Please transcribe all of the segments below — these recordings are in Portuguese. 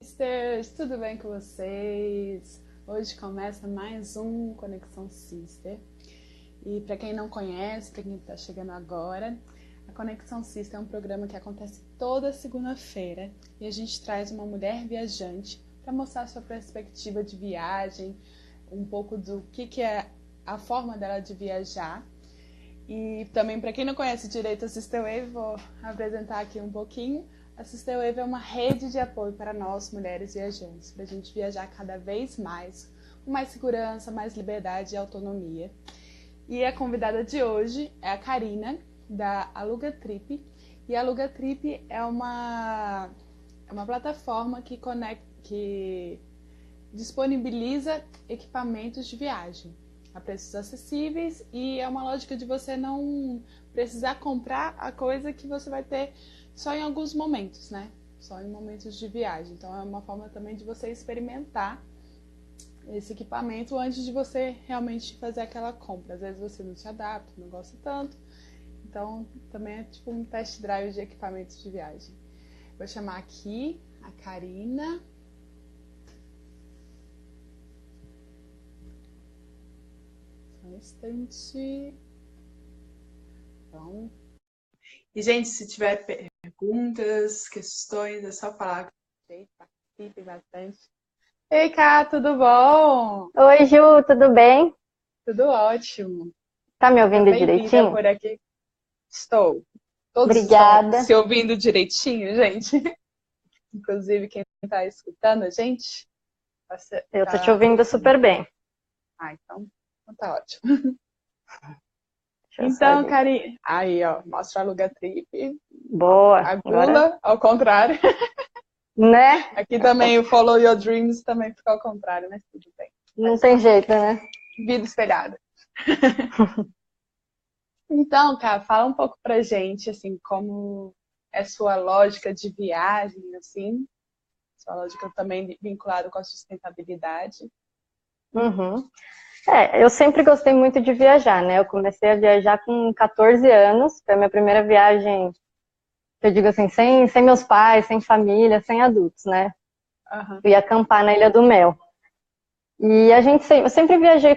Sisters, tudo bem com vocês? Hoje começa mais um Conexão Sister. E para quem não conhece, para quem está chegando agora, a Conexão Sister é um programa que acontece toda segunda-feira e a gente traz uma mulher viajante para mostrar sua perspectiva de viagem, um pouco do que é a forma dela de viajar. E também, para quem não conhece direito a Sister Wave, vou apresentar aqui um pouquinho. A Sister Wave é uma rede de apoio para nós, mulheres viajantes, para a gente viajar cada vez mais, com mais segurança, mais liberdade e autonomia. E a convidada de hoje é a Karina, da Aluga Trip. E a Aluga Trip é uma plataforma que disponibiliza equipamentos de viagem a preços acessíveis, e é uma lógica de você não precisar comprar a coisa que você vai ter só em alguns momentos, né? Só em momentos de viagem. Então é uma forma também de você experimentar esse equipamento antes de você realmente fazer aquela compra. Às vezes você não se adapta, não gosta tanto. Então também é tipo um test drive de equipamentos de viagem. Vou chamar aqui a Karina. Só um instante. Então. E, gente, se tiver perguntas, questões, é só falar com a gente, participe bastante. Ei, Cá, tudo bom? Oi, Ju, tudo bem? Tudo ótimo. Tá me Seja ouvindo bem-vinda direitinho? por aqui. Estou. Todos estão Obrigada. se ouvindo direitinho, gente? Inclusive, quem está escutando a gente? Eu tô te Tá ouvindo ouvindo. super bem. Ah, então tá ótimo. Deixa eu só Então, ali. Karine, aí, ó, mostra a Aluga Trip. Boa. A Agora, Gula, ao contrário. né? Aqui também o Follow Your Dreams também ficou ao contrário, mas tudo bem. Não Faz tem parte. jeito, né? Vida espelhada. Então, cara, fala um pouco pra gente, assim, como é sua lógica de viagem, assim, sua lógica também vinculada com a sustentabilidade. Uhum. Eu sempre gostei muito de viajar, né? Eu comecei a viajar com 14 anos. Foi a minha primeira viagem, que eu digo assim, sem meus pais, sem família, sem adultos, né? Aham. Fui acampar na Ilha do Mel. E eu sempre viajei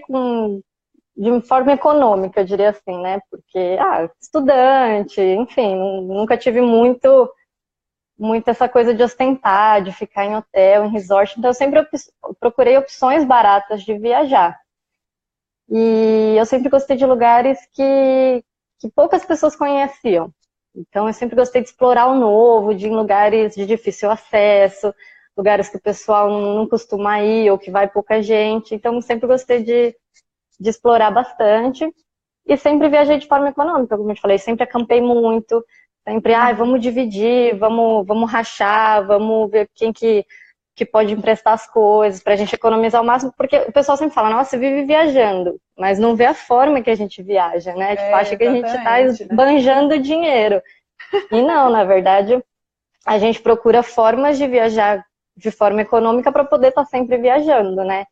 de uma forma econômica, eu diria assim, né? Porque, estudante, enfim, nunca tive muito essa coisa de ostentar, de ficar em hotel, em resort. Então, eu sempre procurei opções baratas de viajar. E eu sempre gostei de lugares que poucas pessoas conheciam. Então, eu sempre gostei de explorar o novo, de ir em lugares de difícil acesso, lugares que o pessoal não costuma ir ou que vai pouca gente. Então, eu sempre gostei de explorar bastante. E sempre viajei de forma econômica, como eu te falei, sempre acampei muito, sempre, Uhum. vamos dividir, vamos rachar, vamos ver quem que pode emprestar as coisas, pra gente economizar o máximo, porque o pessoal sempre fala, nossa, você vive viajando, mas não vê a forma que a gente viaja, né? Tipo, É, acha que a gente tá exatamente, né? esbanjando dinheiro. E não, na verdade, a gente procura formas de viajar de forma econômica para poder estar sempre viajando, né?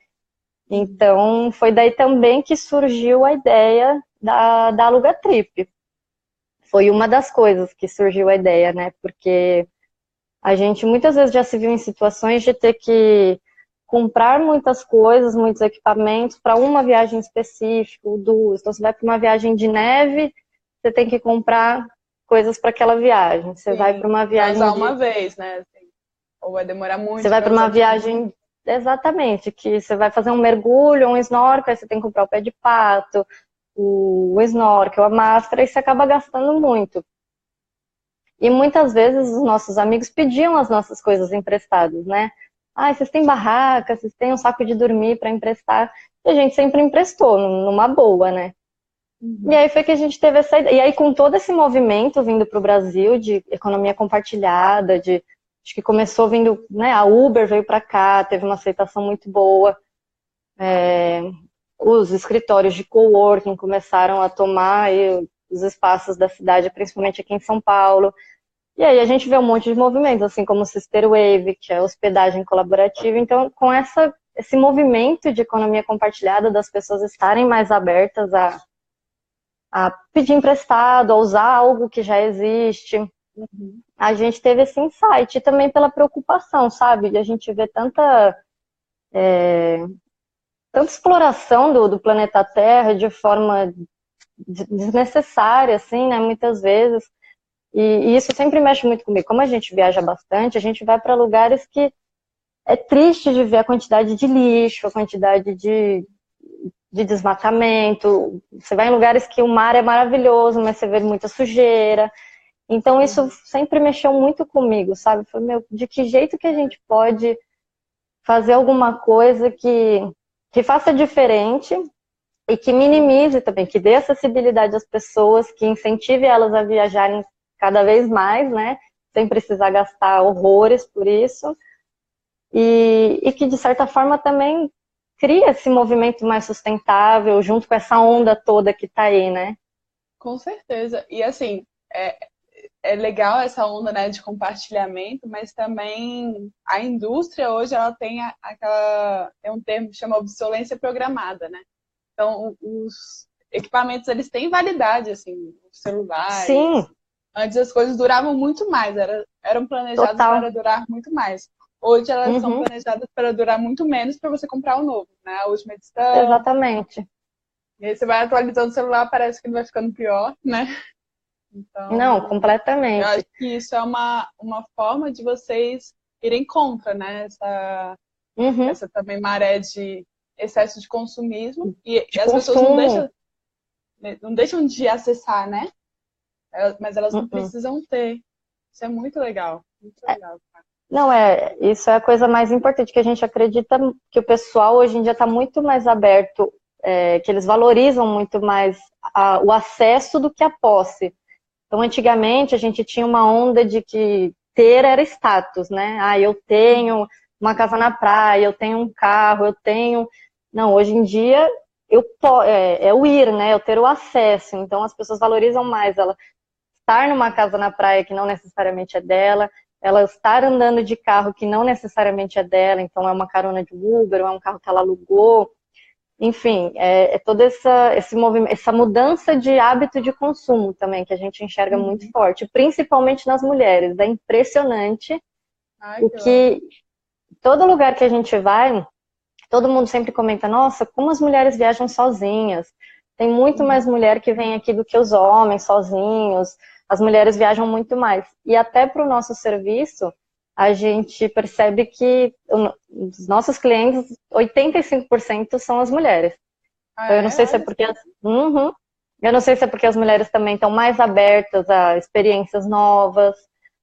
Então, foi daí também que surgiu a ideia da Aluga Trip. Foi uma das coisas que surgiu a ideia, né? Porque a gente muitas vezes já se viu em situações de ter que comprar muitas coisas, muitos equipamentos para uma viagem específica, ou duas. Então, você vai para uma viagem de neve, você tem que comprar coisas para aquela viagem. Você vai para Sim, uma para viagem usar de uma vez, né? Assim, ou vai demorar Você muito vai para para usar uma de novo. viagem, exatamente, que você vai fazer um mergulho, um snorkel, aí você tem que comprar o pé de pato, o snorkel, a máscara, e você acaba gastando muito. E muitas vezes os nossos amigos pediam as nossas coisas emprestadas, né? Vocês têm barraca, vocês têm um saco de dormir para emprestar. E a gente sempre emprestou, numa boa, né? E Uhum. aí foi que a gente teve essa ideia. E aí, com todo esse movimento vindo para o Brasil de economia compartilhada, acho que começou vindo, né? A Uber veio para cá, teve uma aceitação muito boa. Os escritórios de coworking começaram a tomar aí os espaços da cidade, principalmente aqui em São Paulo. E aí a gente vê um monte de movimentos, assim como o Sister Wave, que é hospedagem colaborativa. Então, com esse movimento de economia compartilhada, das pessoas estarem mais abertas a pedir emprestado, a usar algo que já existe. Uhum. a gente teve esse insight, e também pela preocupação, sabe? De a gente ver tanta exploração do planeta Terra de forma desnecessária, assim, né? Muitas vezes. E isso sempre mexe muito comigo. Como a gente viaja bastante, a gente vai para lugares que é triste de ver a quantidade de lixo, a quantidade de desmatamento. Você vai em lugares que o mar é maravilhoso, mas você vê muita sujeira. Então isso Uhum. sempre mexeu muito comigo, sabe? Falei, meu, de que jeito que a gente pode fazer alguma coisa que faça diferente e que minimize também, que dê acessibilidade às pessoas, que incentive elas a viajarem cada vez mais, né? Sem precisar gastar horrores por isso. E que, de certa forma, também cria esse movimento mais sustentável, junto com essa onda toda que está aí, né? Com certeza. E assim, é legal essa onda, né, de compartilhamento, mas também a indústria hoje ela tem tem um termo que chama obsolescência programada, né? Então, os equipamentos eles têm validade, assim, os celulares. Sim, Antes as coisas duravam muito mais, eram planejadas total. para durar muito mais. Hoje elas são Uhum, planejadas para durar muito menos para você comprar o novo, né? A última edição. exatamente. E aí você vai atualizando o celular, parece que ele vai ficando pior, né? Não, Então, eu acho completamente. que isso é uma forma de vocês irem contra, né? Uhum, Essa também maré de excesso de consumismo. E de as pessoas não consumo. deixam, não deixam de acessar, né? Mas elas não Uhum. precisam ter. Isso é muito legal. Muito legal. Não, isso é a coisa mais importante, que a gente acredita que o pessoal hoje em dia está muito mais aberto, que eles valorizam muito mais o acesso do que a posse. Então, antigamente, a gente tinha uma onda de que ter era status, né? Ah, eu tenho uma casa na praia, eu tenho um carro, eu tenho. Não, hoje em dia é o ir, né? Eu ter o acesso. Então, as pessoas valorizam mais ela estar numa casa na praia que não necessariamente é dela, ela estar andando de carro que não necessariamente é dela, então é uma carona de Uber, ou é um carro que ela alugou. Enfim, toda esse movimento, essa mudança de hábito de consumo também, que a gente enxerga muito Uhum. forte, principalmente nas mulheres. É impressionante Ai, o que louco. que todo lugar que a gente vai, todo mundo sempre comenta, nossa, como as mulheres viajam sozinhas. Tem muito mais Uhum. mulher que vem aqui do que os homens sozinhos. As mulheres viajam muito mais. E até para o nosso serviço, a gente percebe que os nossos clientes, 85% são as mulheres. Ah, Então, eu não é? sei se é Olha porque só. Uhum. Eu não sei se é porque as mulheres também estão mais abertas a experiências novas,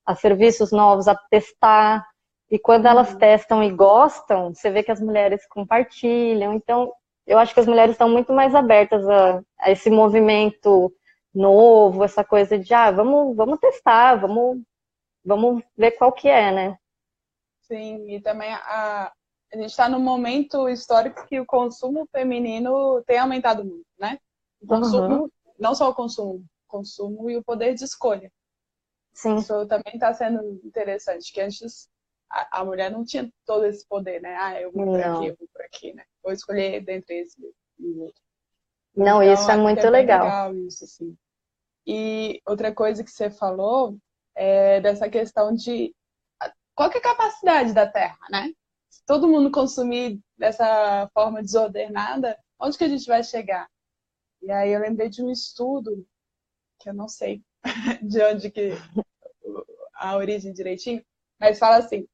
a serviços novos, a testar. E quando elas Uhum. testam e gostam, você vê que as mulheres compartilham. Então, eu acho que as mulheres estão muito mais abertas a esse movimento novo, essa coisa de, vamos testar, vamos ver qual que é, né? Sim, e também a gente está num momento histórico que o consumo feminino tem aumentado muito, né? O Uhum. consumo, não só o consumo e o poder de escolha. Sim. Isso também está sendo interessante, que antes a mulher não tinha todo esse poder, né? Ah, eu vou por aqui, Não. eu vou por aqui, né? Vou escolher dentre esse e o outro. Não, Então, isso é acho que é muito bem legal. legal isso, assim. E outra coisa que você falou é dessa questão de qual que é a capacidade da Terra, né? Se todo mundo consumir dessa forma desordenada, onde que a gente vai chegar? E aí eu lembrei de um estudo, que eu não sei de onde que a origem direitinho, mas fala assim,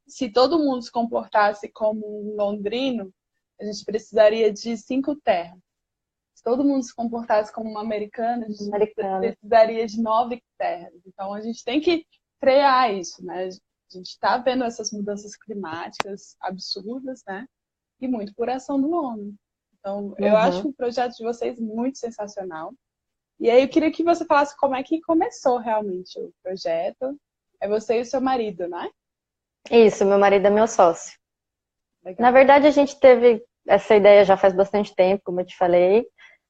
se todo mundo se comportasse como um londrino, a gente precisaria de 5 terras. Se todo mundo se comportasse como um americano, a gente Americana. precisaria de 9 terras. Então a gente tem que frear isso, né? A gente está vendo essas mudanças climáticas absurdas, né? E muito por ação do homem. Então, eu acho Uhum. o projeto de vocês muito sensacional. E aí eu queria que você falasse como é que começou realmente o projeto. É você e o seu marido, né? Isso, meu marido é meu sócio. Na Legal. verdade, a gente teve essa ideia já faz bastante tempo, como eu te falei.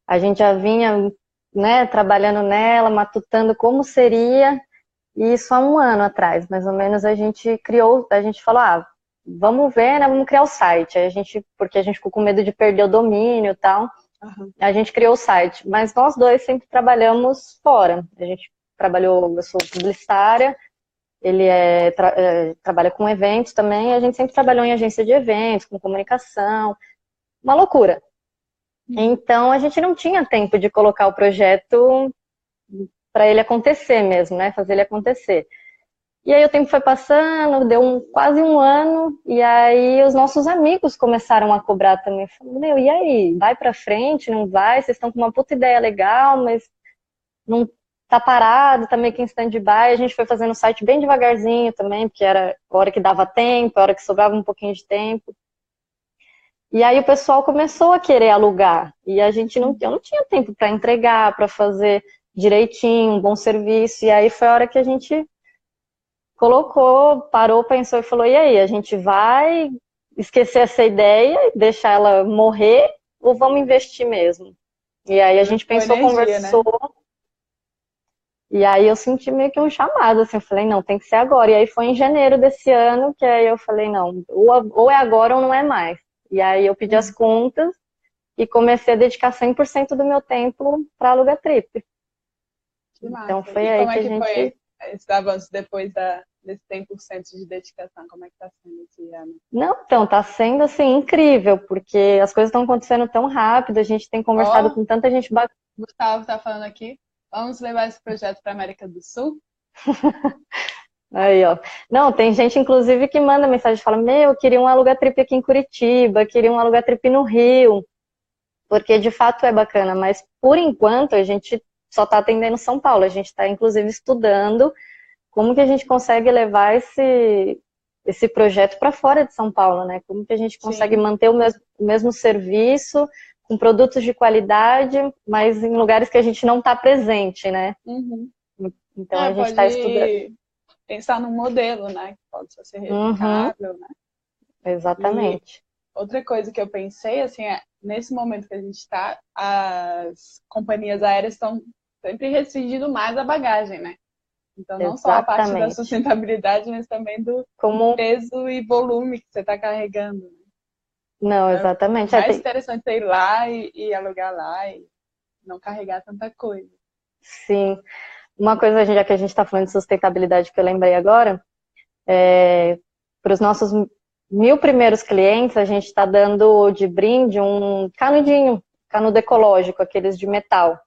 A gente já vinha, né, trabalhando nela, matutando como seria, e isso há um ano atrás, mais ou menos, a gente falou, vamos ver, né, vamos criar o site. Porque a gente ficou com medo de perder o domínio e tal, Aham. a gente criou o site. Mas nós dois sempre trabalhamos fora. A gente trabalhou, eu sou publicitária, ele trabalha com eventos também, a gente sempre trabalhou em agência de eventos, com comunicação, uma loucura. Então, a gente não tinha tempo de colocar o projeto para ele acontecer mesmo, né? Fazer ele acontecer. E aí o tempo foi passando, deu quase um ano, e aí os nossos amigos começaram a cobrar também. Falaram, meu, e aí? Vai pra frente, não vai? Vocês estão com uma puta ideia legal, mas não tá parado, tá meio que em stand-by. A gente foi fazendo o site bem devagarzinho também, porque era a hora que dava tempo, a hora que sobrava um pouquinho de tempo. E aí o pessoal começou a querer alugar, e eu não tinha tempo para entregar, para fazer direitinho, um bom serviço, e aí foi a hora que a gente colocou, parou, pensou e falou, e aí, a gente vai esquecer essa ideia e deixar ela morrer, ou vamos investir mesmo? E aí a gente pensou, energia, conversou, né? E aí eu senti meio que um chamado, assim, eu falei, não, tem que ser agora. E aí foi em janeiro desse ano que aí eu falei, não, ou é agora ou não é mais. E aí eu pedi as contas e comecei a dedicar 100% do meu tempo para Aluga Trip. Que massa. Então foi e aí como que é a que gente... foi esse avanço depois desse 100% de dedicação? Como é que tá sendo esse ano? Não, então, tá sendo, assim, incrível, porque as coisas estão acontecendo tão rápido, a gente tem conversado com tanta gente bacana. Gustavo tá falando aqui, vamos levar esse projeto para América do Sul? Aí, ó. Não, tem gente, inclusive, que manda mensagem e fala, meu, eu queria um Aluga Trip aqui em Curitiba, queria um Aluga Trip no Rio, porque de fato é bacana, mas por enquanto a gente só está atendendo São Paulo, a gente está, inclusive, estudando como que a gente consegue levar esse projeto para fora de São Paulo, né? Como que a gente consegue manter o mesmo serviço, com produtos de qualidade, mas em lugares que a gente não está presente, né? Então a gente está estudando. Pensar num modelo, né? Que pode ser replicável, né? Exatamente. E outra coisa que eu pensei, assim, nesse momento que a gente está, as companhias aéreas estão sempre restringindo mais a bagagem, né? Então, não só a parte da sustentabilidade, mas também do peso e volume que você está carregando. Não, exatamente. É mais interessante você ir lá e alugar lá e não carregar tanta coisa. Sim. Uma coisa, já que a gente está falando de sustentabilidade, que eu lembrei agora, para os nossos 1000 primeiros clientes, a gente está dando de brinde um canudinho, canudo ecológico, aqueles de metal.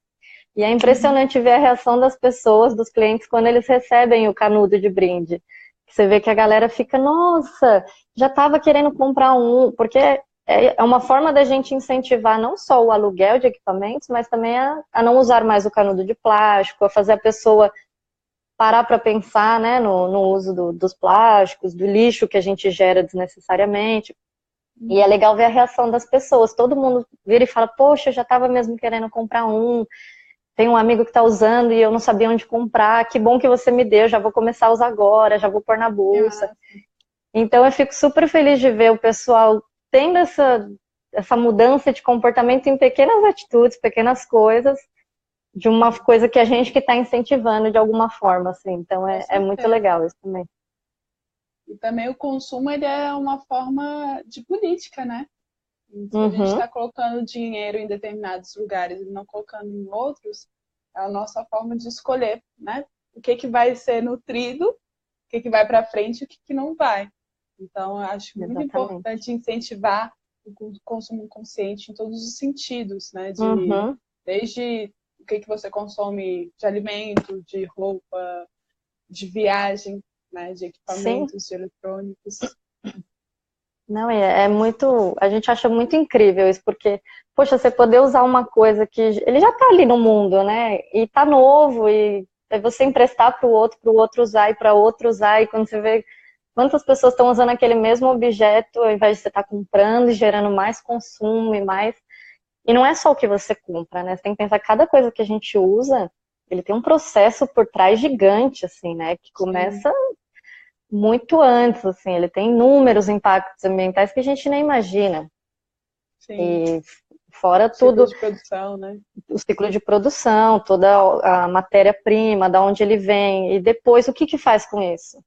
E é impressionante ver a reação das pessoas, dos clientes, quando eles recebem o canudo de brinde. Você vê que a galera fica, nossa, já estava querendo comprar um, porque é uma forma da gente incentivar não só o aluguel de equipamentos, mas também a não usar mais o canudo de plástico, a fazer a pessoa parar para pensar, né, no uso dos plásticos, do lixo que a gente gera desnecessariamente. E é legal ver a reação das pessoas. Todo mundo vira e fala, poxa, eu já estava mesmo querendo comprar um. Tem um amigo que está usando e eu não sabia onde comprar. Que bom que você me deu, já vou começar a usar agora, já vou pôr na bolsa. Então eu fico super feliz de ver o pessoal tendo essa mudança de comportamento em pequenas atitudes, pequenas coisas, de uma coisa que a gente que está incentivando de alguma forma, assim. Então é muito legal isso também. E também o consumo, ele é uma forma de política, né? Se a gente está colocando dinheiro em determinados lugares e não colocando em outros, é a nossa forma de escolher, né? O que vai ser nutrido, o que vai para frente e o que não vai. Então, eu acho muito importante incentivar o consumo consciente em todos os sentidos, né? Desde o que você consome de alimento, de roupa, de viagem, né? De equipamentos, de eletrônicos. Não, é muito... A gente acha muito incrível isso, porque, poxa, você poder usar uma coisa que... Ele já tá ali no mundo, né? E tá novo, e é você emprestar pro outro usar, e para outro usar, e quando você vê quantas pessoas estão usando aquele mesmo objeto, ao invés de você estar comprando e gerando mais consumo e mais... E não é só o que você compra, né? Você tem que pensar que cada coisa que a gente usa, ele tem um processo por trás gigante, assim, né? Que começa... muito antes, assim, ele tem inúmeros impactos ambientais que a gente nem imagina. E fora tudo... O ciclo de produção, né? O ciclo de produção, toda a matéria-prima, da onde ele vem, e depois o que faz com isso?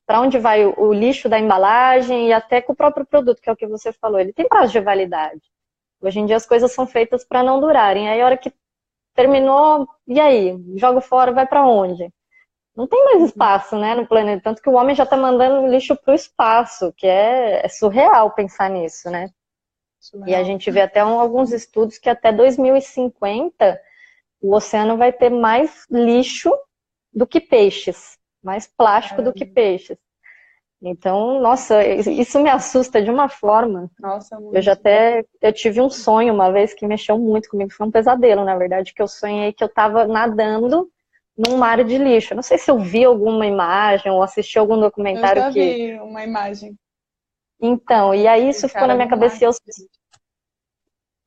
Para onde vai o lixo da embalagem e até com o próprio produto, que é o que você falou, ele tem prazo de validade. Hoje em dia as coisas são feitas para não durarem, aí a hora que terminou, e aí? Joga fora, vai para onde? Não tem mais espaço, né, no planeta. Tanto que o homem já está mandando lixo para o espaço, que é surreal pensar nisso, né? E a Surreal. gente vê até alguns estudos que até 2050 o oceano vai ter mais lixo do que peixes, mais plástico do que Caramba. peixes. Então, nossa, isso me assusta de uma forma. Nossa, Eu já muito. até eu tive um sonho uma vez que mexeu muito comigo, foi um pesadelo, na verdade, que eu sonhei que eu estava nadando num mar de lixo. Não sei se eu vi alguma imagem ou assisti algum Eu documentário já que. vi uma imagem Então, e aí do isso ficou na cara minha no mar. cabeça e eu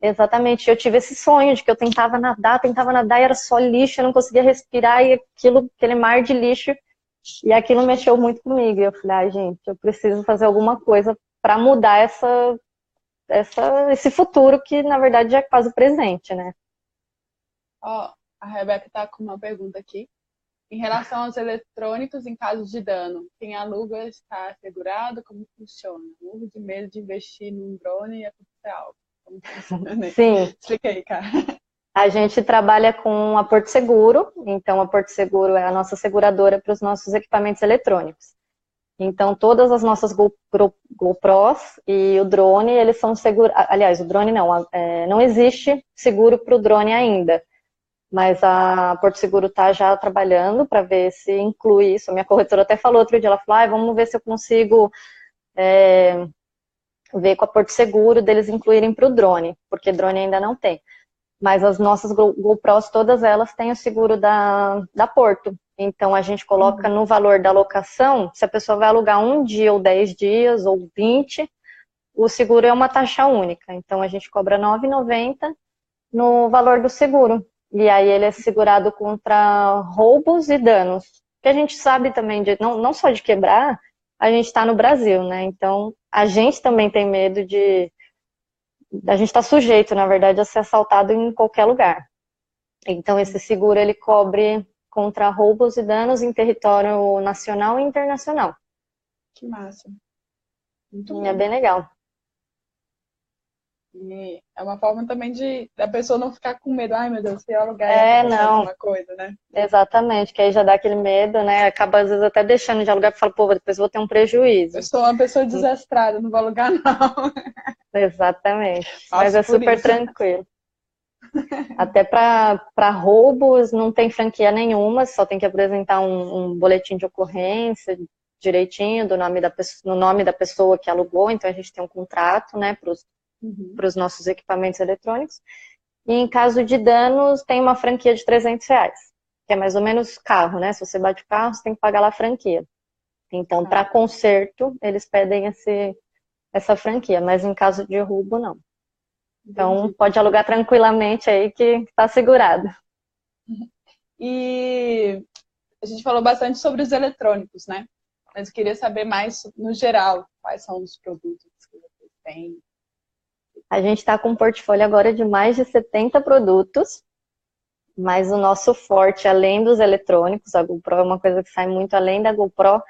exatamente, eu tive esse sonho de que eu tentava nadar e era só lixo, eu não conseguia respirar e aquele mar de lixo, e aquilo mexeu muito comigo. E eu falei, ai, gente, eu preciso fazer alguma coisa para mudar esse futuro que, na verdade, já é quase o presente, né? Ó, a Rebeca tá com uma pergunta aqui. Em relação aos eletrônicos em caso de dano, quem aluga está assegurado? Como funciona? Morro de medo de investir num drone e acontecer algo. Como funciona, né? Sim, Explica aí, cara. a gente trabalha com a Porto Seguro, então a Porto Seguro é a nossa seguradora para os nossos equipamentos eletrônicos. Então, todas as nossas GoPros e o drone, eles são seguros. Aliás, o drone não, não existe seguro para o drone ainda. Mas a Porto Seguro está já trabalhando para ver se inclui isso. A minha corretora até falou outro dia, ela falou, vamos ver se eu consigo ver com a Porto Seguro deles incluírem para o drone, porque drone ainda não tem. Mas as nossas GoPros, todas elas têm o seguro da Porto. Então, a gente coloca no valor da locação, se a pessoa vai alugar um dia, ou 10 dias, ou 20, o seguro é uma taxa única. Então, a gente cobra R$ 9,90 no valor do seguro. E aí ele é segurado contra roubos e danos. Que a gente sabe também, não só de quebrar, a gente está no Brasil, né? Então, a gente também tem medo a gente está sujeito, na verdade, a ser assaltado em qualquer lugar. Então, esse seguro, ele cobre contra roubos e danos em território nacional e internacional. Que massa. Muito É bom. bem legal. E é uma forma também de da pessoa não ficar com medo. Ai, meu Deus, se eu alugar e acontecer Não, alguma coisa, né? exatamente, que aí já dá aquele medo, né? Acaba, às vezes, até deixando de alugar, porque fala, pô, depois eu vou ter um Eu prejuízo. sou uma pessoa desastrada, não vou alugar, não. Exatamente, mas Passo é por super isso. tranquilo. Até para roubos não tem franquia nenhuma, só tem que apresentar um boletim de ocorrência direitinho no nome da pessoa que alugou, então a gente tem um contrato, né, Uhum. para os nossos equipamentos eletrônicos. E em caso de danos, tem uma franquia de R$ 300, que é mais ou menos carro, né? Se você bate o carro, você tem que pagar lá a franquia. Então, para conserto, eles pedem essa franquia, mas em caso de roubo, não. Então, Entendi. pode alugar tranquilamente aí que está segurado. E a gente falou bastante sobre os eletrônicos, né? Mas eu queria saber mais no geral, quais são os produtos que vocês têm. A gente está com um portfólio agora de mais de 70 produtos, mas o nosso forte, além dos eletrônicos, a GoPro é uma coisa que sai muito além da GoPro,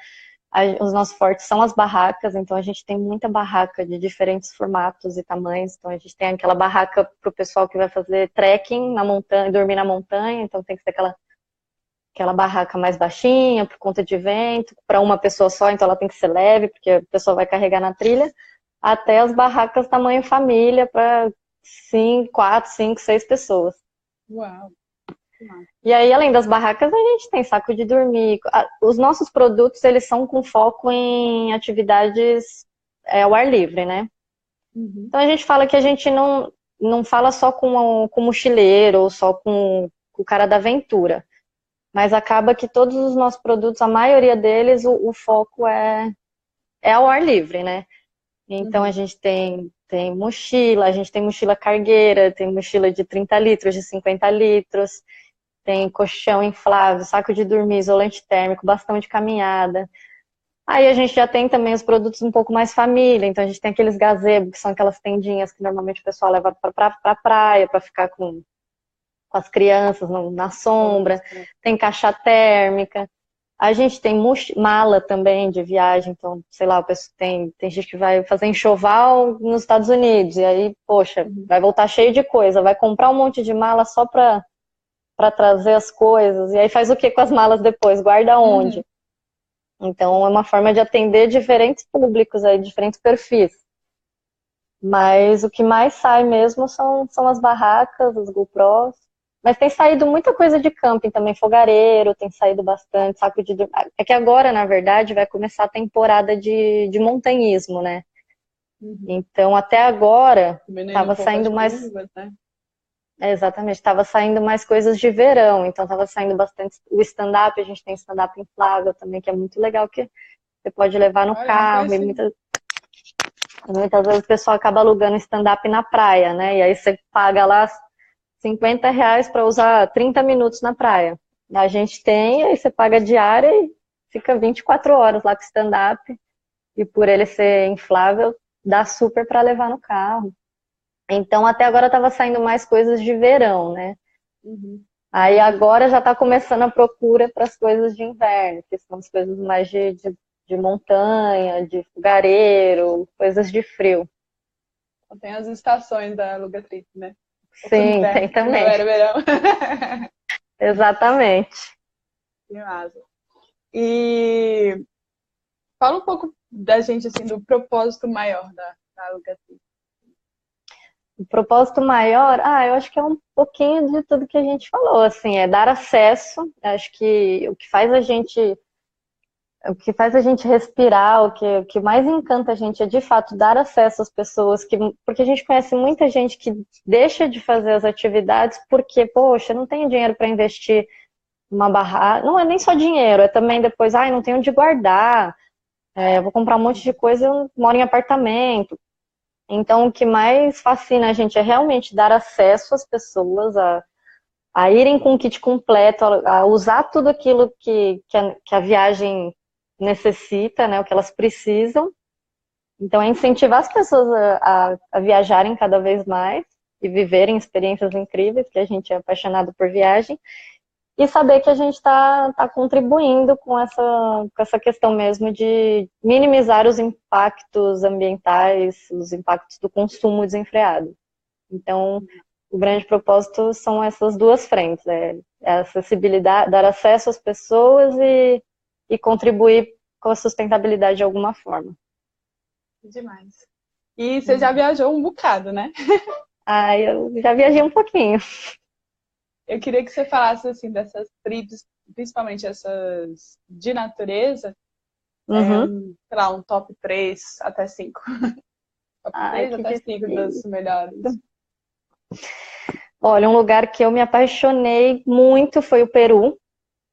os nossos fortes são as barracas, então a gente tem muita barraca de diferentes formatos e tamanhos. Então a gente tem aquela barraca para o pessoal que vai fazer trekking na montanha, dormir na montanha, então tem que ser aquela barraca mais baixinha, por conta de vento, para uma pessoa só, então ela tem que ser leve, porque a pessoa vai carregar na trilha, até as barracas tamanho família, para 4, 5, 6 pessoas. Uau! Que massa. E aí, além das barracas, a gente tem saco de dormir. Os nossos produtos, eles são com foco em atividades ao ar livre, né? Uhum. Então, a gente fala que a gente não fala só com o mochileiro ou só com o cara da aventura. Mas acaba que todos os nossos produtos, a maioria deles, o foco é ao ar livre, né? Então, a gente tem mochila, a gente tem mochila cargueira, tem mochila de 30 litros, de 50 litros, tem colchão inflável, saco de dormir, isolante térmico, bastão de caminhada. Aí a gente já tem também os produtos um pouco mais família, então a gente tem aqueles gazebos, que são aquelas tendinhas que normalmente o pessoal leva para praia, para ficar com as crianças na sombra, tem caixa térmica. A gente tem mala também de viagem, então, sei lá, tem gente que vai fazer enxoval nos Estados Unidos, e aí, poxa, vai voltar cheio de coisa, vai comprar um monte de mala só para para trazer as coisas. E aí faz o que com as malas depois? Guarda onde? Então é uma forma de atender diferentes públicos, aí, diferentes perfis. Mas o que mais sai mesmo são as barracas, os GoPros. Mas tem saído muita coisa de camping também, fogareiro, tem saído bastante, saco de... É que agora, na verdade, vai começar a temporada de montanhismo, né? Então, até agora, estava saindo mais... Chuvas, né? Exatamente, estava saindo mais coisas de verão, então estava saindo bastante o stand-up, a gente tem stand-up inflável também, que é muito legal, que você pode levar no carro, e muitas vezes o pessoal acaba alugando stand-up na praia, né? E aí você paga lá R$ 50 para usar 30 minutos na praia. A gente tem, aí você paga diária e fica 24 horas lá com stand-up, e por ele ser inflável, dá super para levar no carro. Então, até agora estava saindo mais coisas de verão, né? Aí agora já está começando a procura para as coisas de inverno, que são as coisas mais de montanha, de fogareiro, coisas de frio. Tem as estações da Aluga Trip, né? Sim, tem também. Primavera, verão. Exatamente. Que massa. E fala um pouco da gente, assim, do propósito maior da Aluga Trip. O propósito maior, eu acho que é um pouquinho de tudo que a gente falou, assim, é dar acesso. Acho que o que faz a gente respirar, o que mais encanta a gente é de fato dar acesso às pessoas, porque a gente conhece muita gente que deixa de fazer as atividades porque, poxa, não tenho dinheiro para investir numa barraca. Não é nem só dinheiro, é também depois, não tenho onde guardar, eu vou comprar um monte de coisa, eu moro em apartamento. Então, o que mais fascina a gente é realmente dar acesso às pessoas a irem com o kit completo, a usar tudo aquilo que a viagem necessita, né, o que elas precisam. Então, é incentivar as pessoas a viajarem cada vez mais e viverem experiências incríveis, que a gente é apaixonado por viagem, e saber que a gente está contribuindo com essa questão mesmo de minimizar os impactos ambientais, os impactos do consumo desenfreado. Então, o grande propósito são essas duas frentes, a acessibilidade, dar acesso às pessoas e contribuir com a sustentabilidade de alguma forma. Demais. E você já viajou um bocado, né? Eu já viajei um pouquinho. Eu queria que você falasse, assim, dessas trips, principalmente essas de natureza, sei lá, um top 3 até 5. Top 3 até 5 dos melhores. Olha, um lugar que eu me apaixonei muito foi o Peru.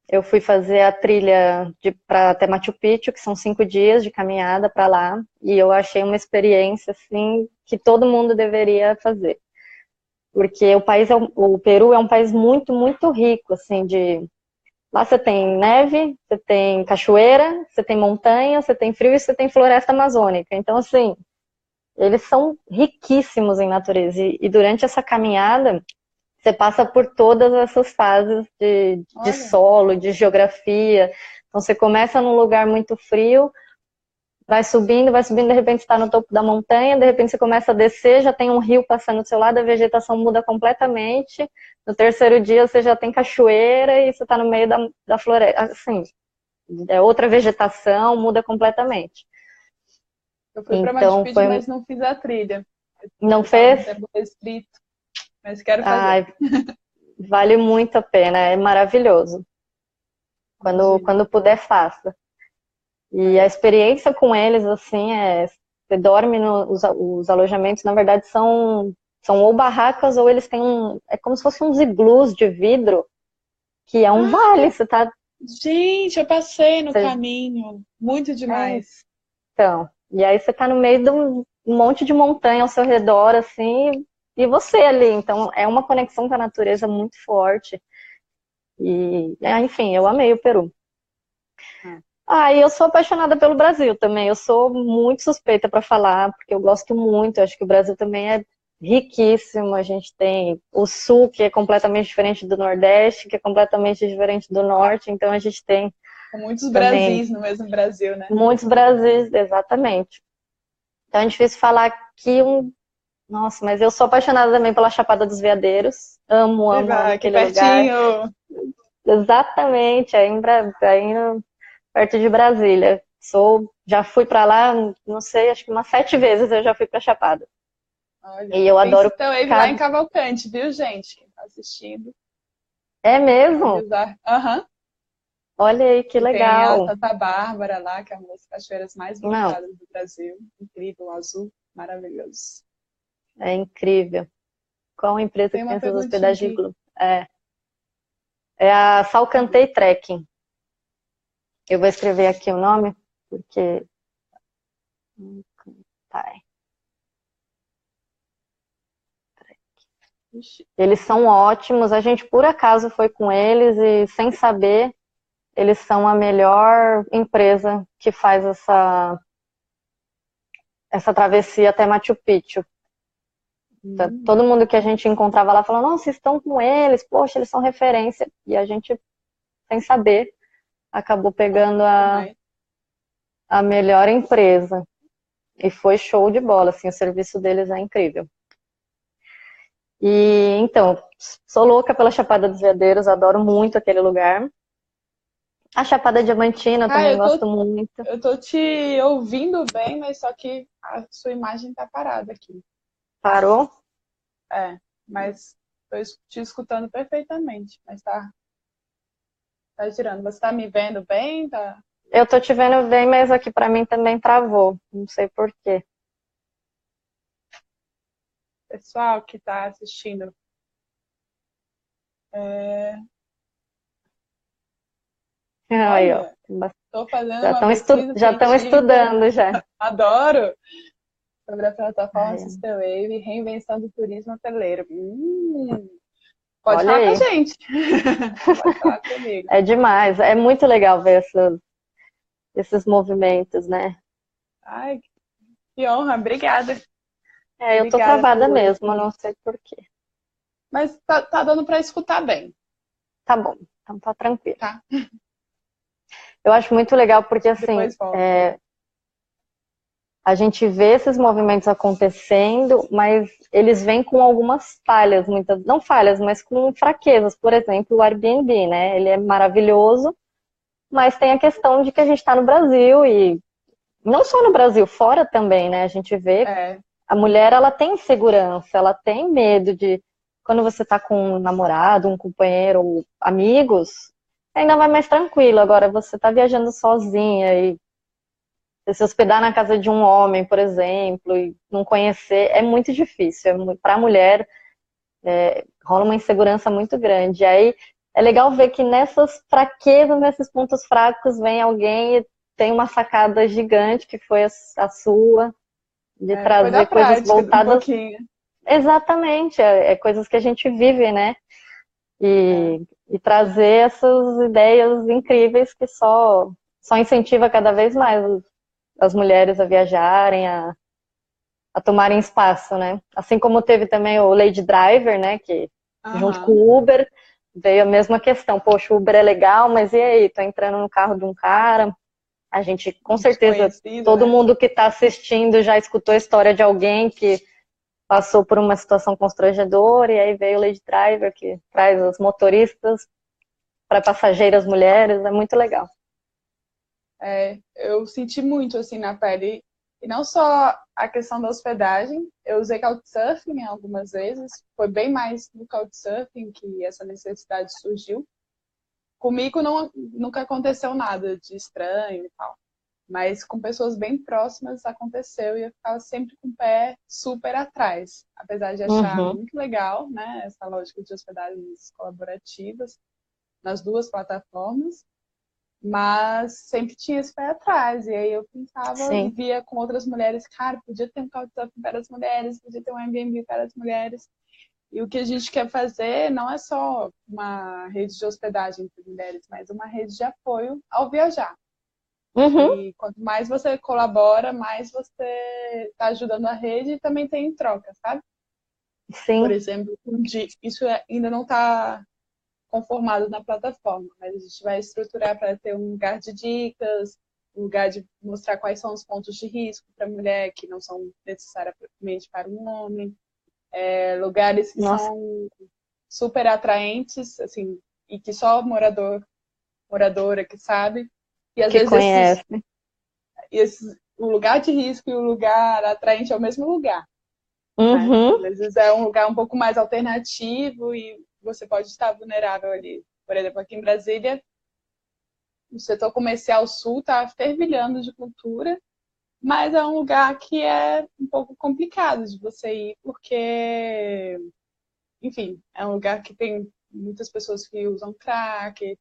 Eu fui fazer a trilha até Machu Picchu, que são 5 dias de caminhada para lá, e eu achei uma experiência assim que todo mundo deveria fazer, porque o Peru é um país muito, muito rico, assim, lá você tem neve, você tem cachoeira, você tem montanha, você tem frio e você tem floresta amazônica. Então, assim, eles são riquíssimos em natureza, e durante essa caminhada você passa por todas essas fases de solo, de geografia. Então, você começa num lugar muito frio, vai subindo, de repente está no topo da montanha, de repente você começa a descer, já tem um rio passando do seu lado, a vegetação muda completamente. No terceiro dia, você já tem cachoeira e você está no meio da floresta. Assim, é outra vegetação, muda completamente. Eu fui para Machu Picchu, mas não fiz a trilha. Não fez? Tempo restrito. Mas quero fazer. Vale muito a pena, é maravilhoso. Quando puder, faça. E a experiência com eles, assim, você dorme os alojamentos, na verdade, são ou barracas, ou eles têm é como se fossem uns iglus de vidro, que é um vale, você tá... Gente, eu passei no caminho, muito demais. Então, e aí você tá no meio de um monte de montanha ao seu redor, assim, e você ali, então é uma conexão com a natureza muito forte. E, enfim, eu amei o Peru. E eu sou apaixonada pelo Brasil também. Eu sou muito suspeita para falar, porque eu gosto muito. Eu acho que o Brasil também é riquíssimo. A gente tem o Sul, que é completamente diferente do Nordeste, que é completamente diferente do Norte. Então a gente tem muitos Brasis no mesmo Brasil, né? Muitos Brasis, exatamente. Então é difícil falar aqui Nossa, mas eu sou apaixonada também pela Chapada dos Veadeiros. Amo, amo, amo Viva, aqui aquele lugar. pertinho. Exatamente, perto de Brasília. Já fui para lá, não sei, acho que umas 7 vezes eu já fui para Chapada. Olha, E eu tem adoro Wave lá em cada. Cavalcante, viu, gente? Quem tá assistindo, É pode mesmo? usar. Aham. Olha aí que E tem a legal. Santa Bárbara lá, que é uma das cachoeiras mais Não, visitadas do Brasil. Incrível, azul, maravilhoso. é incrível. Qual a empresa Tem que uma tem essas perguntinha hospedagens de aqui. grupo? É a Salcantay Trekking. Eu vou escrever aqui o nome, porque. Tá. Ixi, Eles são ótimos. A gente, por acaso, foi com eles e, sem saber, eles são a melhor empresa que faz essa travessia até Machu Picchu. Todo mundo que a gente encontrava lá falou: nossa, vocês estão com eles, poxa, eles são referência. E a gente, sem saber, acabou pegando demais. a melhor empresa. E foi show de bola, assim, o serviço deles é incrível. E então, sou louca pela Chapada dos Veadeiros, adoro muito aquele lugar. A Chapada Diamantina eu Ah, também gosto muito. eu tô te ouvindo bem, mas só que a sua imagem tá parada aqui. Parou? É, mas tô te escutando perfeitamente, mas tá girando. Você tá me vendo bem? Tá? Eu tô te vendo bem, mas aqui pra mim também travou. Não sei por quê. Pessoal que tá assistindo, é, Aí, ó. olha, tô fazendo Já uma estão pesquisa já estão científica, estudando já. adoro, sobre a plataforma Ai, Systemwave, reinvenção do turismo hoteleiro. Pode olha falar com a aí. gente. Pode falar comigo. É demais. É muito legal ver esses movimentos, né? Ai, que honra, obrigada. É, eu tô Obrigada travada por. mesmo, não sei por quê. Mas tá dando para escutar bem, Tá bom, então tá tranquilo. tá? Eu acho muito legal porque, assim, Depois volta. a gente vê esses movimentos acontecendo, mas eles vêm com algumas falhas, muitas, não falhas, mas com fraquezas. Por exemplo, o Airbnb, né? Ele é maravilhoso, mas tem a questão de que a gente está no Brasil e não só no Brasil, fora também, né? A gente vê É, a mulher, ela tem insegurança, ela tem medo de quando você está com um namorado, um companheiro ou amigos, ainda vai mais tranquilo. Agora você está viajando sozinha e se hospedar na casa de um homem, por exemplo, e não conhecer, é muito difícil. Para a mulher, rola uma insegurança muito grande. E aí é legal ver que nessas fraquezas, nesses pontos fracos, vem alguém e tem uma sacada gigante, que foi a sua, de foi da trazer coisas prática, um voltadas. pouquinho. Exatamente, é coisas que a gente vive, né? É, E trazer essas ideias incríveis que só incentiva cada vez mais as mulheres a viajarem, a tomarem espaço, né? Assim como teve também o Lady Driver, né? Que junto com aham, o Uber veio a mesma questão. Poxa, o Uber é legal, mas e aí? Tô entrando no carro de um cara. A gente, com certeza, desconhecido, todo né? mundo que está assistindo já escutou a história de alguém que passou por uma situação constrangedora e aí veio o Lady Driver que traz os motoristas para passageiras mulheres. É muito legal. É, eu senti muito assim na pele. E não só a questão da hospedagem, eu usei Couchsurfing algumas vezes, foi bem mais no Couchsurfing que essa necessidade surgiu. Comigo nunca aconteceu nada de estranho e tal, mas com pessoas bem próximas aconteceu e eu ficava sempre com o pé super atrás, apesar de achar Uhum. muito legal, né, essa lógica de hospedagens colaborativas nas duas plataformas, mas sempre tinha esse pé atrás. E aí eu pensava e Sim. via com outras mulheres, cara, podia ter um Couchsurfing para as mulheres, podia ter um Airbnb para as mulheres. E o que a gente quer fazer não é só uma rede de hospedagem para mulheres, mas uma rede de apoio ao viajar. Uhum. E quanto mais você colabora, mais você está ajudando a rede e também tem em troca, sabe? Por Sim. exemplo, isso ainda não está conformado na plataforma, mas a gente vai estruturar para ter um lugar de dicas, um lugar de mostrar quais são os pontos de risco para a mulher, que não são necessariamente para um homem, lugares que Nossa, são super atraentes, assim, e que só moradora que sabe. E às que vezes conhece. o lugar de risco e o lugar atraente é o mesmo lugar, né? Uhum. Às vezes é um lugar um pouco mais alternativo e você pode estar vulnerável ali. Por exemplo, aqui em Brasília, o setor comercial sul está fervilhando de cultura, mas é um lugar que é um pouco complicado de você ir, porque, enfim, é um lugar que tem muitas pessoas que usam crack,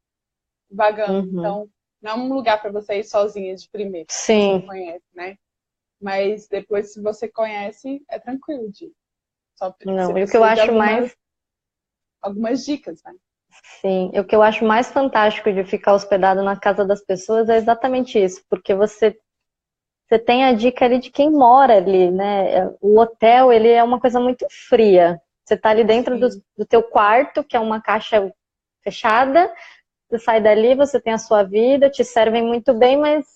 vagando. Uhum. Então, não é um lugar para você ir sozinha de primeiro, se você não Sim, conhece, né? Mas depois, se você conhece, é tranquilo de ir. Só você não. E o que eu precisa de acho mais, algumas dicas, né? sim, e o que eu acho mais fantástico de ficar hospedado na casa das pessoas é exatamente isso, porque você tem a dica ali de quem mora ali, né? O hotel, ele é uma coisa muito fria. Você tá ali dentro Sim. do teu quarto, que é uma caixa fechada, você sai dali, você tem a sua vida, te servem muito bem, mas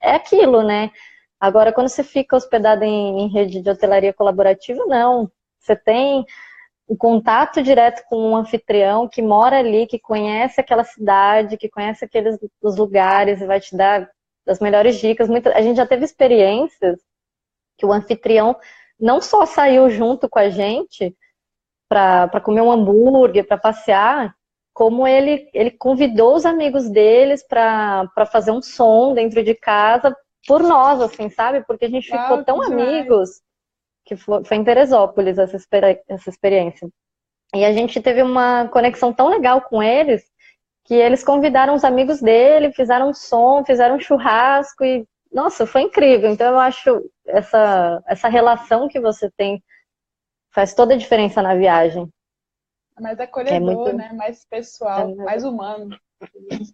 é aquilo, né? Agora, quando você fica hospedado em rede de hotelaria colaborativa, não. Você tem o contato direto com um anfitrião que mora ali, que conhece aquela cidade, que conhece aqueles os lugares e vai te dar as melhores dicas. A gente já teve experiências que o anfitrião não só saiu junto com a gente para comer um hambúrguer, para passear, como ele convidou os amigos deles para fazer um som dentro de casa por nós, assim, sabe? Porque a gente ficou Uau, que tão demais. amigos que foi em Teresópolis essa experiência. E a gente teve uma conexão tão legal com eles que eles convidaram os amigos dele, fizeram um som, fizeram um churrasco e, nossa, foi incrível. Então eu acho essa relação que você tem faz toda a diferença na viagem. É mais É acolhedor, muito né? Mais pessoal, mais humano.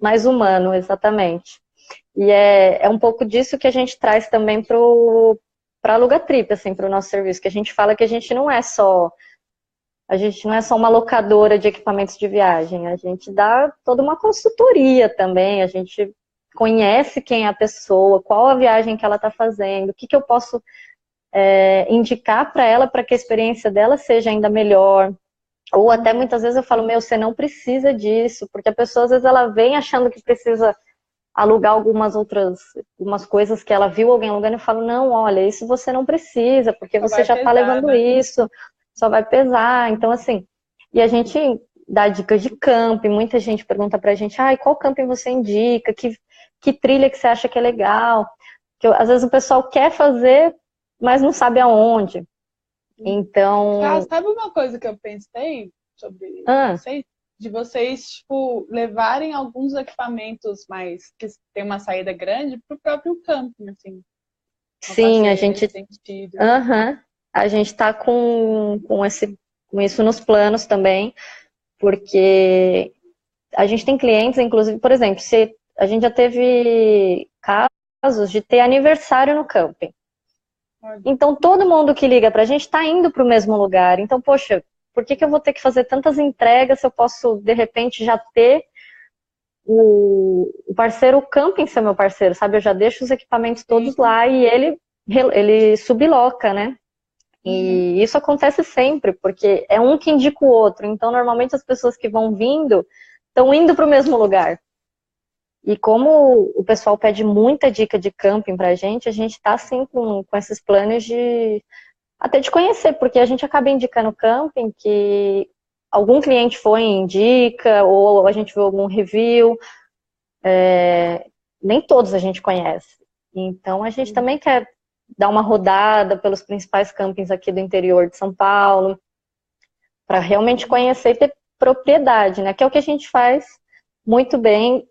mais humano, exatamente. E é um pouco disso que a gente traz também para a Aluga Trip, assim, para o nosso serviço, que a gente fala que a gente não é só uma locadora de equipamentos de viagem, a gente dá toda uma consultoria também, a gente conhece quem é a pessoa, qual a viagem que ela está fazendo, o que eu posso indicar para ela para que a experiência dela seja ainda melhor. Ou até muitas vezes eu falo, meu, você não precisa disso, porque a pessoa às vezes ela vem achando que precisa alugar algumas coisas que ela viu alguém alugando e eu falo, não, olha, isso você não precisa, porque Só você vai já está pesar, levando né? isso, só vai pesar. Então, assim, e a gente dá dicas de camping, muita gente pergunta pra gente, qual camping você indica, que trilha que você acha que é legal, que às vezes o pessoal quer fazer, mas não sabe aonde. Ah, Então, sabe uma coisa que eu pensei sobre ah, vocês? De vocês, tipo, levarem alguns equipamentos mais que tem uma saída grande para o próprio camping, assim, uma sim, parceria nesse sentido. aham, a gente tá com isso nos planos também, porque a gente tem clientes, inclusive, por exemplo, se a gente já teve casos de ter aniversário no camping. Olha, Então, todo mundo que liga pra gente está indo para o mesmo lugar. Então, poxa, por que eu vou ter que fazer tantas entregas se eu posso, de repente, já ter o parceiro camping ser meu parceiro, sabe? Eu já deixo os equipamentos todos sim. lá e ele subloca, né? Uhum. E isso acontece sempre, porque é um que indica o outro. Então, normalmente, as pessoas que vão vindo estão indo para o mesmo lugar. E como o pessoal pede muita dica de camping pra gente, a gente está assim com esses planos de até de conhecer, porque a gente acaba indicando camping que algum cliente foi e indica, ou a gente viu algum review, nem todos a gente conhece. Então a gente também quer dar uma rodada pelos principais campings aqui do interior de São Paulo, para realmente conhecer e ter propriedade, né? Que é o que a gente faz muito bem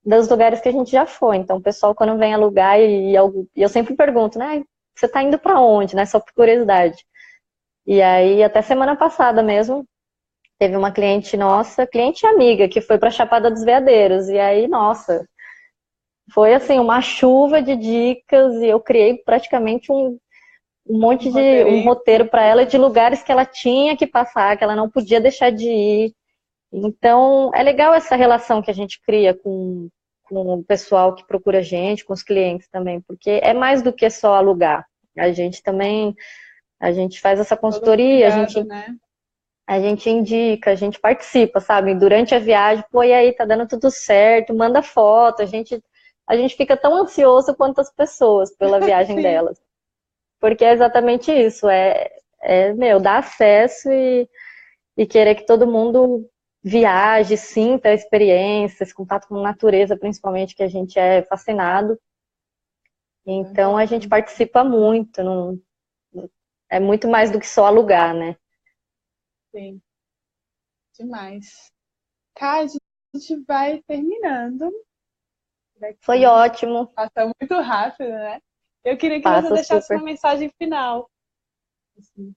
dos lugares que a gente já foi. Então, o pessoal, quando vem alugar, e eu sempre pergunto, né? Você tá indo para onde, né? Só por curiosidade. E aí, até semana passada mesmo, teve uma cliente nossa, cliente amiga, que foi para Chapada dos Veadeiros. E aí, nossa, foi assim, uma chuva de dicas e eu criei praticamente um Um monte de um roteirinho. roteiro para ela de lugares que ela tinha que passar, que ela não podia deixar de ir. Então, é legal essa relação que a gente cria com com o pessoal que procura a gente, com os clientes também, porque é mais do que só alugar. A gente faz essa Todo um consultoria, cuidado, né? a gente indica, a gente participa, sabe? Durante a viagem, pô, e aí, tá dando tudo certo, manda foto, a gente fica tão ansioso quanto as pessoas pela viagem Sim, delas. Porque é exatamente isso, meu, dar acesso e querer que todo mundo viaje, sinta a experiência, esse contato com a natureza, principalmente, que a gente é fascinado. Então, a gente verdade. participa muito, é muito mais do que só alugar, né? Sim, demais. Cá, a gente vai terminando por Foi aqui. ótimo, Passa muito rápido, né? Eu queria que você passa deixasse uma super. mensagem final, assim,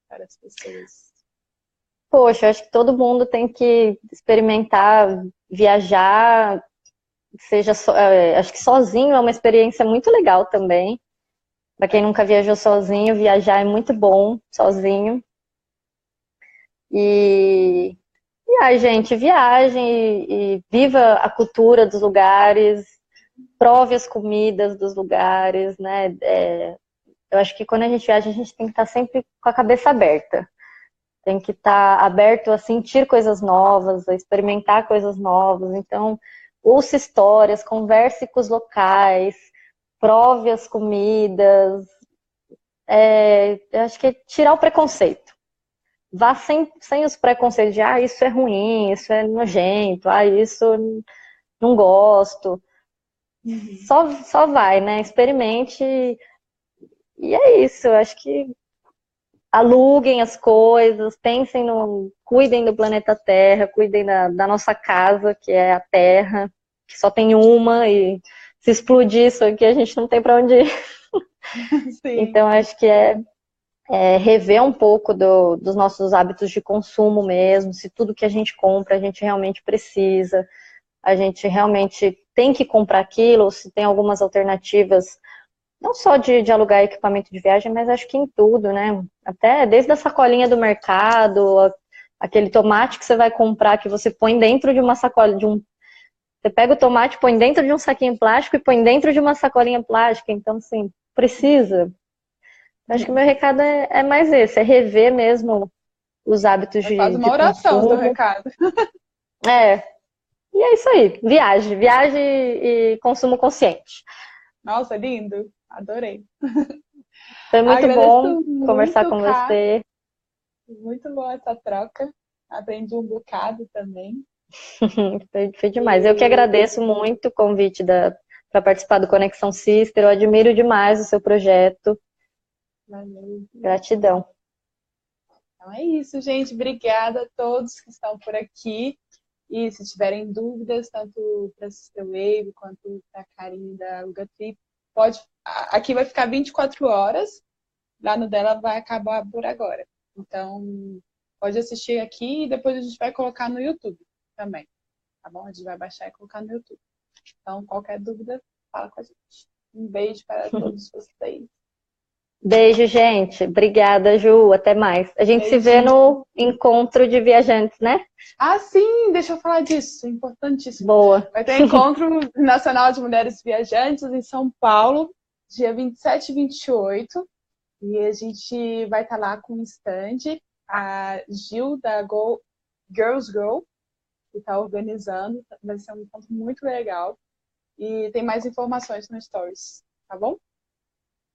para as pessoas. Poxa, acho que todo mundo tem que experimentar, viajar, acho que sozinho é uma experiência muito legal também. Para quem É, nunca viajou sozinho, viajar é muito bom sozinho. E, ai, gente, viajem e viva a cultura dos lugares, prove as comidas dos lugares, né? Eu acho que quando a gente viaja, a gente tem que estar sempre com a cabeça aberta. Tem que estar aberto a sentir coisas novas, a experimentar coisas novas. Então, ouça histórias, converse com os locais, prove as comidas. Eu acho que é tirar o preconceito. Vá sem os preconceitos de, isso é ruim, isso é nojento, isso não gosto. uhum. Só vai, né? Experimente. E é isso. Eu acho que aluguem as coisas, pensem no. Cuidem do planeta Terra, cuidem da nossa casa, que é a Terra, que só tem uma, e se explodir isso aqui, a gente não tem para onde ir. Sim, Então, acho que rever um pouco dos nossos hábitos de consumo mesmo, se tudo que a gente compra a gente realmente precisa, a gente realmente tem que comprar aquilo, ou se tem algumas alternativas, não só de alugar equipamento de viagem, mas acho que em tudo, né? Até desde a sacolinha do mercado, aquele tomate que você vai comprar, que você põe dentro de uma sacola, você pega o tomate, põe dentro de um saquinho plástico e põe dentro de uma sacolinha plástica, então, assim, precisa. Acho que o meu recado é mais esse, é rever mesmo os hábitos é quase de uma oração seu consumo. recado. É, e é isso aí. Viagem e consumo consciente. Nossa, lindo. Adorei. Foi muito bom Agradeço conversar muito, com Ká. você. Muito boa essa troca. Aprendi um bocado também. Foi demais. Eu que E agradeço muito o convite para participar do Conexão Sister. Eu admiro demais o seu projeto. valeu. Gratidão. Então é isso, gente. Obrigada a todos que estão por aqui. E se tiverem dúvidas, tanto para a Sister Wave quanto para a Karine da Luga Trip, pode. Aqui vai ficar 24 horas, lá no dela vai acabar por agora. Então, pode assistir aqui e depois a gente vai colocar no YouTube também, tá bom? A gente vai baixar e colocar no YouTube. Então, qualquer dúvida, fala com a gente. Um beijo para todos vocês. Beijo, gente. Obrigada, Ju. Até mais. A gente se vê Beijinho. no encontro de viajantes, né? Ah, sim, deixa eu falar disso, importantíssimo. Boa. Vai ter Encontro Nacional de Mulheres Viajantes em São Paulo, dia 27 e 28. E a gente vai estar lá com um stand, a Gil da Girls Go, que está organizando. Vai ser um encontro muito legal. E tem mais informações no Stories, tá bom?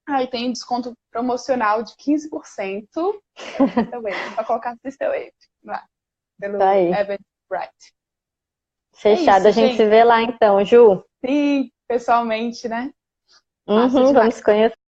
Aí tem desconto promocional de 15% pela Sister Wave. Só colocar Sister Wave lá, Tá pelo aí. Eventbrite. É Fechado. isso, A gente se gente. vê lá então, Ju. Sim, pessoalmente, né? Massa Uhum, demais. vamos conhecer.